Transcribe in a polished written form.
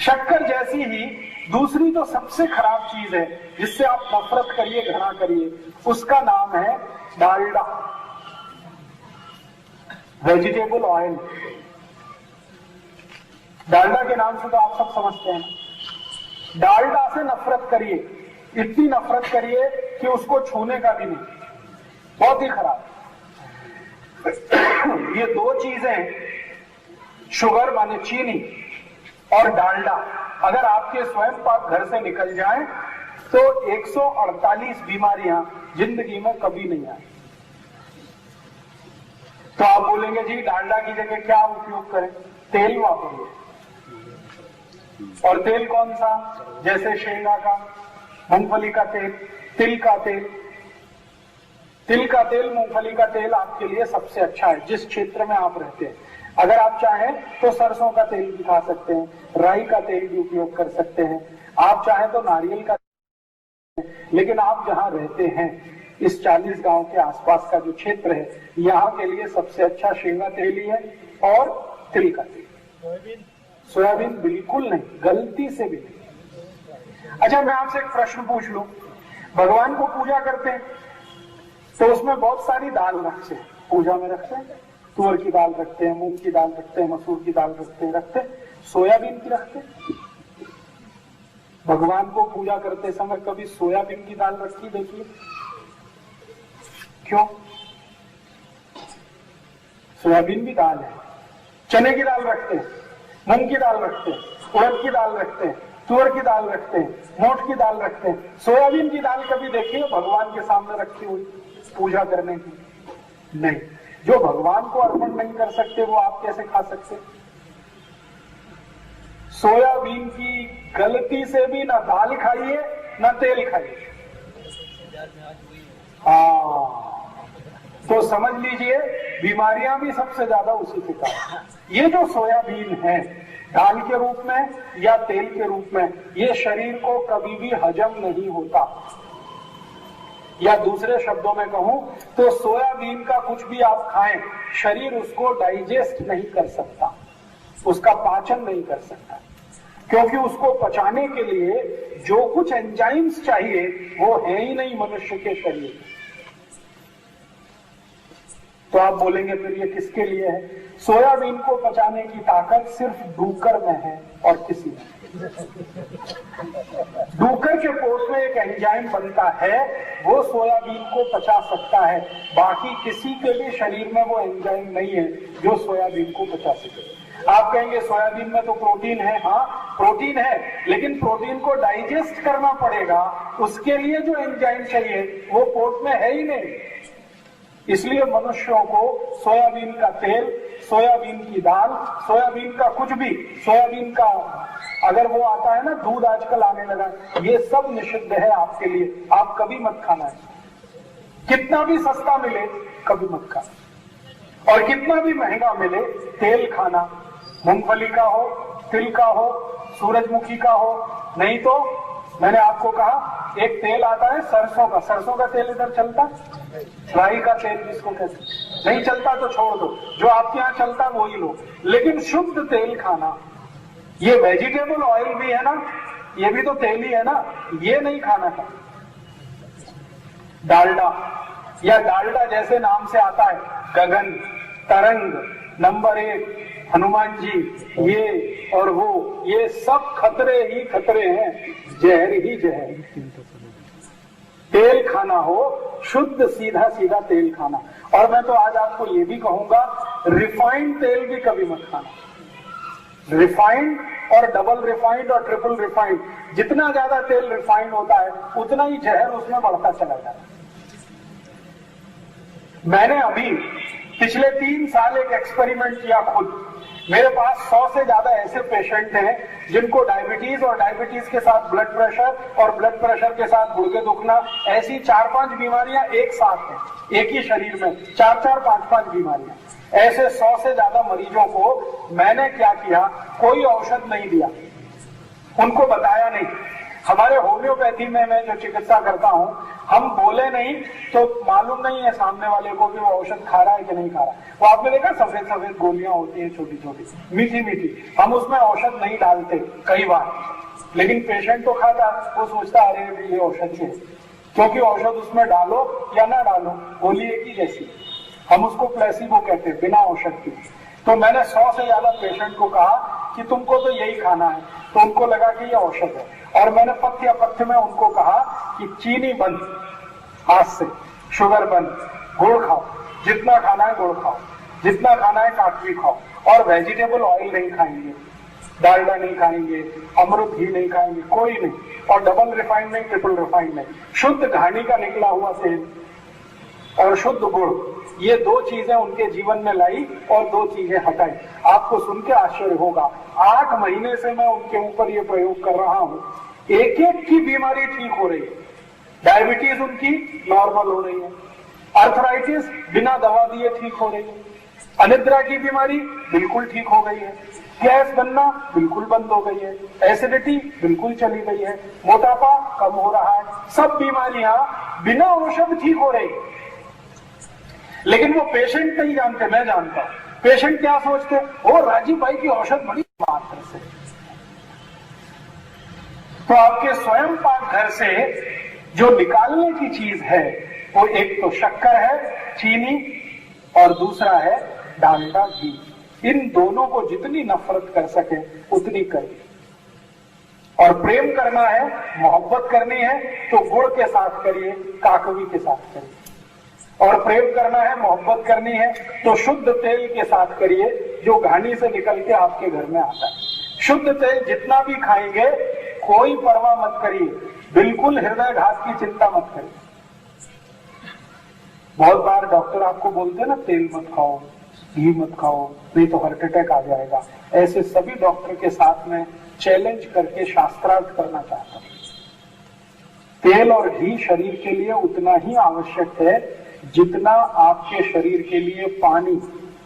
शक्कर जैसी ही दूसरी जो सबसे खराब चीज है जिससे आप नफरत करिए, घृणा करिए, उसका नाम है डालडा, वेजिटेबल ऑयल। डालडा के नाम से तो आप सब समझते हैं। डालडा से नफरत करिए, इतनी नफरत करिए कि उसको छूने का भी नहीं, बहुत ही खराब। ये दो चीजें, शुगर माने चीनी और डालडा, अगर आपके स्वयं पाक घर से निकल जाए तो 148 बीमारियां जिंदगी में कभी नहीं आए। तो आप बोलेंगे जी डालडा की जगह क्या उपयोग करें? तेल वापरिए। और तेल कौन सा? जैसे शेंगा का, मूंगफली का तेल, तिल का तेल। तिल का तेल, मूंगफली का तेल आपके लिए सबसे अच्छा है जिस क्षेत्र में आप रहते हैं। अगर आप चाहें तो सरसों का तेल भी खा सकते हैं, राई का तेल भी उपयोग कर सकते हैं, आप चाहें तो नारियल का। लेकिन आप जहां रहते हैं, इस 40 गांव के आसपास का जो क्षेत्र है, यहाँ के लिए सबसे अच्छा शेंगा तेल ही है और तिल का तेल। सोयाबीन बिल्कुल नहीं, गलती से भी नहीं। अच्छा, मैं आपसे एक प्रश्न पूछ लूं, भगवान को पूजा करते हैं तो उसमें बहुत सारी दाल रखते हैं, पूजा में रखते हैं, तुअर की दाल रखते हैं, मूंग की दाल रखते हैं, मसूर की दाल रखते हैं, सोयाबीन की रखते हैं। भगवान को पूजा करते समय कभी सोयाबीन की दाल रखी देखिए? क्यों? सोयाबीन भी दाल है। चने की दाल रखते हैं, मूंग की दाल रखते हैं, उड़द की दाल रखते हैं, तुअर की दाल रखते हैं, मोठ की दाल रखते हैं। सोयाबीन की दाल कभी देखिए भगवान के सामने रखी हुई पूजा करने की? नहीं। जो भगवान को अर्पण नहीं कर सकते वो आप कैसे खा सकते? सोयाबीन की गलती से भी ना दाल खाइए ना तेल खाइए। तो समझ लीजिए बीमारियां भी सबसे ज्यादा उसी के कारण। ये जो सोयाबीन है, दाल के रूप में या तेल के रूप में, ये शरीर को कभी भी हजम नहीं होता। या दूसरे शब्दों में कहूं तो सोयाबीन का कुछ भी आप खाएं, शरीर उसको डाइजेस्ट नहीं कर सकता, उसका पाचन नहीं कर सकता, क्योंकि उसको पचाने के लिए जो कुछ एंजाइम्स चाहिए वो है ही नहीं मनुष्य के शरीर में। तो आप बोलेंगे फिर ये किसके लिए है? सोयाबीन को पचाने की ताकत सिर्फ डूकर में है और किसी में। डूकर के पोट में एक एंजाइम बनता है, वो सोयाबीन को पचा सकता है, बाकी किसी के भी शरीर में वो एंजाइम नहीं है जो सोयाबीन को पचा सके। आप कहेंगे सोयाबीन में तो प्रोटीन है। हाँ, प्रोटीन है, लेकिन प्रोटीन को डाइजेस्ट करना पड़ेगा, उसके लिए जो एंजाइम चाहिए वो पोट में है ही नहीं। इसलिए मनुष्यों को सोयाबीन का तेल, सोयाबीन की दाल, सोयाबीन का कुछ भी, सोयाबीन का अगर वो आता है ना दूध आजकल आने लगा, ये सब निषिद्ध है आपके लिए। आप कभी मत खाना है, कितना भी सस्ता मिले कभी मत खाना, और कितना भी महंगा मिले तेल खाना, मूंगफली का हो, तिल का हो, सूरजमुखी का हो। नहीं तो मैंने आपको कहा एक तेल आता है सरसों का, सरसों का तेल इधर चलता, राई का तेल जिसको कहते, नहीं चलता तो छोड़ दो, जो आपके यहाँ चलता वही लो, लेकिन शुद्ध तेल खाना। ये वेजिटेबल ऑयल भी है ना, ये भी तो तेल ही है ना, ये नहीं खाना था। डालडा, या डालडा जैसे नाम से आता है, गगन, तरंग, नंबर 1, हनुमान जी, ये और वो, ये सब खतरे ही खतरे हैं, जहर ही जहर। तेल खाना हो शुद्ध, सीधा सीधा तेल खाना। और मैं तो आज आपको ये भी कहूंगा, रिफाइंड तेल भी कभी मत खाना। रिफाइंड और डबल रिफाइंड और ट्रिपल रिफाइंड, जितना ज्यादा तेल रिफाइंड होता है उतना ही जहर उसमें बढ़ता चला जाता है। मैंने अभी पिछले 3 साल एक एक्सपेरिमेंट किया खुद। मेरे पास 100 से ज्यादा ऐसे पेशेंट हैं जिनको डायबिटीज और डायबिटीज के साथ ब्लड प्रेशर और ब्लड प्रेशर के साथ गुर्दे दुखना, ऐसी 4-5 बीमारियां एक साथ हैं, एक ही शरीर में 4-4, 5-5 बीमारियां। ऐसे 100 से ज्यादा मरीजों को मैंने क्या किया, कोई औषध नहीं दिया, उनको बताया नहीं, हमारे होम्योपैथी में मैं जो चिकित्सा करता हूं, हम बोले नहीं तो मालूम नहीं है सामने वाले को कि वो औषध खा रहा है कि नहीं खा रहा है। वो आपने देखा सफेद सफेद गोलियां होती है छोटी छोटी मीठी मीठी, हम उसमें औषध नहीं डालते कई बार, लेकिन पेशेंट तो खाता, वो सोचता अरे ये औषधि है, क्योंकि औषध उसमें डालो या ना डालो गोली एक ही जैसी, हम उसको प्लेसिबो कहते हैं, बिना औषध के। तो मैंने 100 से ज्यादा पेशेंट को कहा कि तुमको तो यही खाना है, तो उनको लगा कि ये औषध है। और मैंने पथ्य अपथ्य में उनको कहा कि चीनी बंद, आज से शुगर बंद, गुड़ खाओ, जितना खाना है गुड़ खाओ, जितना खाना है काकवी खाओ, और वेजिटेबल ऑयल नहीं खाएंगे, डालडा नहीं खाएंगे, अमृत घी नहीं खाएंगे, कोई नहीं, और डबल रिफाइंड नहीं, ट्रिपल रिफाइंड नहीं, शुद्ध घानी का निकला हुआ तेल और शुद्ध गुड़, ये 2 चीजें उनके जीवन में लाई और 2 चीजें हटाई। आपको सुन के आश्चर्य होगा, 8 महीने से मैं उनके ऊपर ये प्रयोग कर रहा हूं, एक एक की बीमारी ठीक हो रही है। डायबिटीज उनकी नॉर्मल हो रही है, आर्थराइटिस बिना दवा दिए ठीक हो रही है, अनिद्रा की बीमारी बिल्कुल ठीक हो गई है, गैस बनना बिल्कुल बंद हो गई है, एसिडिटी बिल्कुल चली गई है, मोटापा कम हो रहा है, सब बीमारियां बिना औषध ठीक हो रही। लेकिन वो पेशेंट नहीं जानते, मैं जानता हूं। पेशेंट क्या सोचते, ओ राजीव भाई की औषध बड़ी मात्र से। तो आपके स्वयं पाक घर से जो निकालने की चीज है, वो एक तो शक्कर है, चीनी, और दूसरा है डालडा घी। इन दोनों को जितनी नफरत कर सके उतनी करिए। और प्रेम करना है, मोहब्बत करनी है तो गुड़ के साथ करिए, काकवी के साथ करिए। और प्रेम करना है, मोहब्बत करनी है तो शुद्ध तेल के साथ करिए, जो घानी से निकल के आपके घर में आता है। शुद्ध तेल जितना भी खाएंगे कोई परवाह मत करिए, बिल्कुल हृदय घात की चिंता मत करिए। बहुत बार डॉक्टर आपको बोलते हैं ना, तेल मत खाओ, घी मत खाओ, नहीं तो हार्ट अटैक आ जाएगा। ऐसे सभी डॉक्टर के साथ में चैलेंज करके शास्त्रार्थ करना चाहता हूं। तेल और घी शरीर के लिए उतना ही आवश्यक है जितना आपके शरीर के लिए पानी।